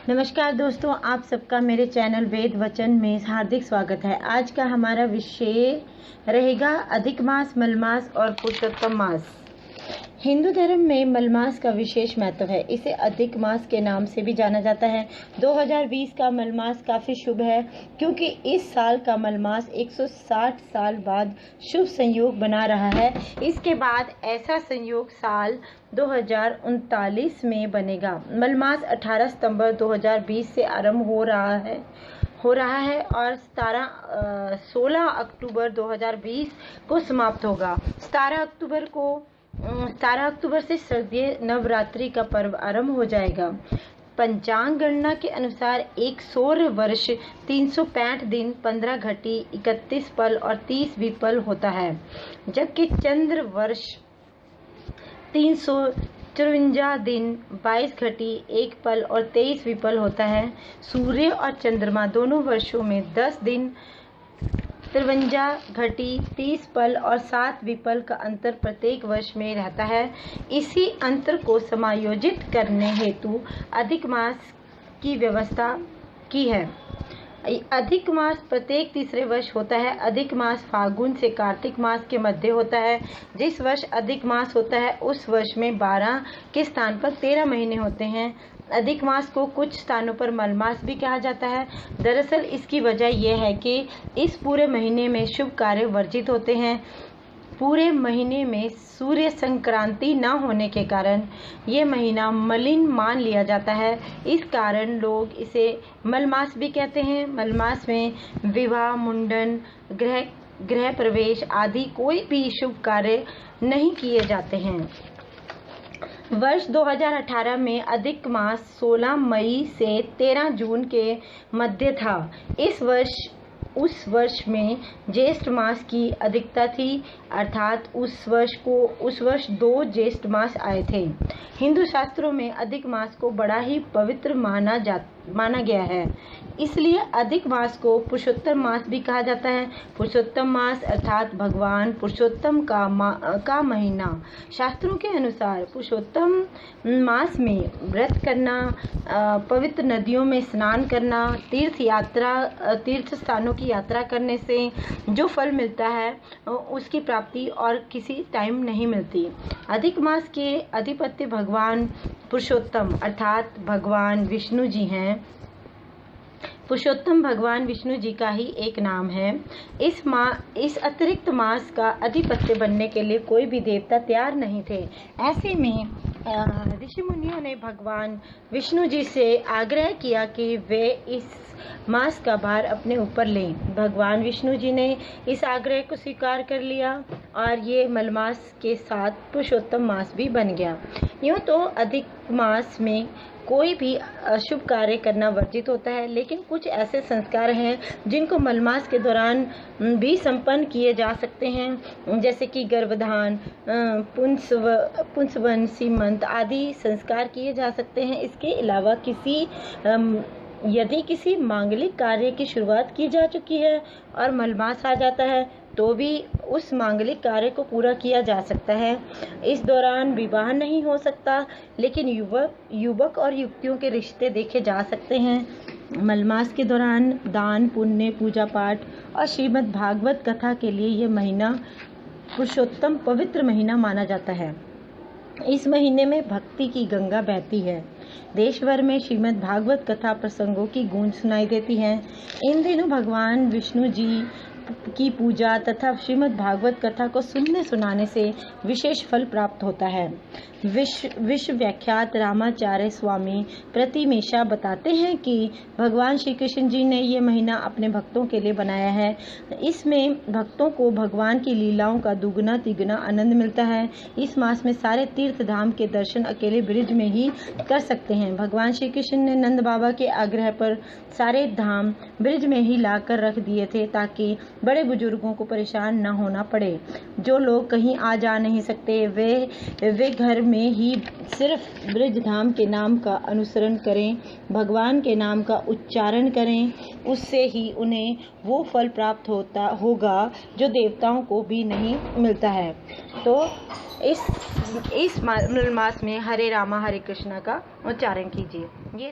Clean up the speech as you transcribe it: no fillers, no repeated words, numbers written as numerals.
नमस्कार दोस्तों, आप सबका मेरे चैनल वेद वचन में हार्दिक स्वागत है। आज का हमारा विषय रहेगा अधिक मास, मलमास और पुरुषोत्तम मास। हिंदू धर्म में मलमास का विशेष महत्व है। इसे अधिक मास के नाम से भी जाना जाता है। 2020 का मलमास काफी शुभ है क्योंकि इस साल का मलमास 160 साल बाद शुभ संयोग बना रहा है। इसके बाद ऐसा संयोग साल 2039 में बनेगा। मलमास 18 सितंबर 2020 से आरंभ हो रहा है और 16 अक्टूबर 2020 को समाप्त होगा। 17 अक्टूबर से शारदीय नवरात्रि का पर्व आरंभ हो जाएगा। पंचांग गणना के अनुसार एक सौर वर्ष 365 दिन, 15 घटी, 31 पल और 30 विपल होता है, जबकि चंद्र वर्ष 354 दिन, 22 घटी, 1 पल और 23 विपल होता है। सूर्य और चंद्रमा दोनों वर्षों में 10 दिन, 53 घटी, 30 पल और 7 विपल का अंतर प्रत्येक वर्ष में रहता है। इसी अंतर को समायोजित करने हेतु अधिक मास की व्यवस्था की है। अधिक मास प्रत्येक तीसरे वर्ष होता है। अधिक मास फागुन से कार्तिक मास के मध्य होता है। जिस वर्ष अधिक मास होता है उस वर्ष में 12 के स्थान पर 13 महीने होते हैं। अधिक मास को कुछ स्थानों पर मलमास भी कहा जाता है। दरअसल इसकी वजह यह है कि इस पूरे महीने में शुभ कार्य वर्जित होते हैं। पूरे महीने में सूर्य संक्रांति न होने के कारण ये महीना मलिन मान लिया जाता है। इस कारण लोग इसे मलमास भी कहते हैं। मलमास में विवाह, मुंडन, गृह प्रवेश आदि कोई भी शुभ कार्य नहीं किए जाते हैं। वर्ष 2018 में अधिक मास 16 मई से 13 जून के मध्य था। उस वर्ष में ज्येष्ठ मास की अधिकता थी, अर्थात उस वर्ष 2 ज्येष्ठ मास आए थे। हिंदू शास्त्रों में अधिक मास को बड़ा ही पवित्र माना गया है। इसलिए अधिक मास को पुरुषोत्तम मास भी कहा जाता है। पुरुषोत्तम मास अर्थात भगवान पुरुषोत्तम का महीना। शास्त्रों के अनुसार पुरुषोत्तम मास में व्रत करना, पवित्र नदियों में स्नान करना, तीर्थ स्थानों की यात्रा करने से जो फल मिलता है उसकी प्राप्ति और किसी टाइम नहीं मिलती। अधिक मास के अधिपति भगवान पुरुषोत्तम अर्थात भगवान विष्णु जी हैं। पुरुषोत्तम भगवान विष्णु जी का ही एक नाम है। इस अतिरिक्त मास का अधिपत्य बनने के लिए कोई भी देवता तैयार नहीं थे। ऐसे में ऋषि मुनियों ने भगवान विष्णु जी से आग्रह किया कि वे इस मास का भार अपने ऊपर लें। भगवान विष्णु जी ने इस आग्रह को स्वीकार कर लिया और ये मलमास के साथ पुरुषोत्तम मास भी बन गया। यूँ तो अधिक मास में कोई भी अशुभ कार्य करना वर्जित होता है, लेकिन कुछ ऐसे संस्कार हैं जिनको मलमास के दौरान भी संपन्न किए जा सकते हैं, जैसे कि गर्भधान, पुंसवन, सीमंत आदि संस्कार किए जा सकते हैं। इसके अलावा यदि किसी मांगलिक कार्य की शुरुआत की जा चुकी है और मलमास आ जाता है तो भी उस मांगलिक कार्य को पूरा किया जा सकता है। इस दौरान विवाह नहीं हो सकता, लेकिन युवक और युवतियों के रिश्ते देखे जा सकते हैं। मलमास के दौरान दान, पुण्य, पूजा पाठ और श्रीमद् भागवत कथा के लिए यह महीना पुरुषोत्तम पवित्र महीना माना जाता है। इस महीने में भक्ति की गंगा बहती है। देश भर में श्रीमद् भागवत कथा प्रसंगों की गूंज सुनाई देती है। इन दिनों भगवान विष्णु जी की पूजा तथा श्रीमद् भागवत कथा को सुनने सुनाने से विशेष फल प्राप्त होता है। विश्व विख्यात रामाचार्य स्वामी प्रतिमेशा बताते हैं कि भगवान श्री कृष्ण जी ने ये महीना अपने भक्तों के लिए बनाया है। इसमें भक्तों को भगवान की लीलाओं का दुगना तिगुना आनंद मिलता है। इस मास में सारे तीर्थ धाम के दर्शन अकेले ब्रिज में ही कर सकते हैं। भगवान श्री कृष्ण ने नंद बाबा के आग्रह पर सारे धाम ब्रिज में ही लाकर रख दिए थे ताकि बड़े बुजुर्गों को परेशान न होना पड़े। जो लोग कहीं आ जा नहीं सकते वे घर में ही सिर्फ ब्रिज धाम के नाम का अनुसरण करें, भगवान के नाम का उच्चारण करें, उससे ही उन्हें वो फल प्राप्त होगा जो देवताओं को भी नहीं मिलता है। तो इस मास में हरे रामा हरे कृष्णा का उच्चारण कीजिए। ये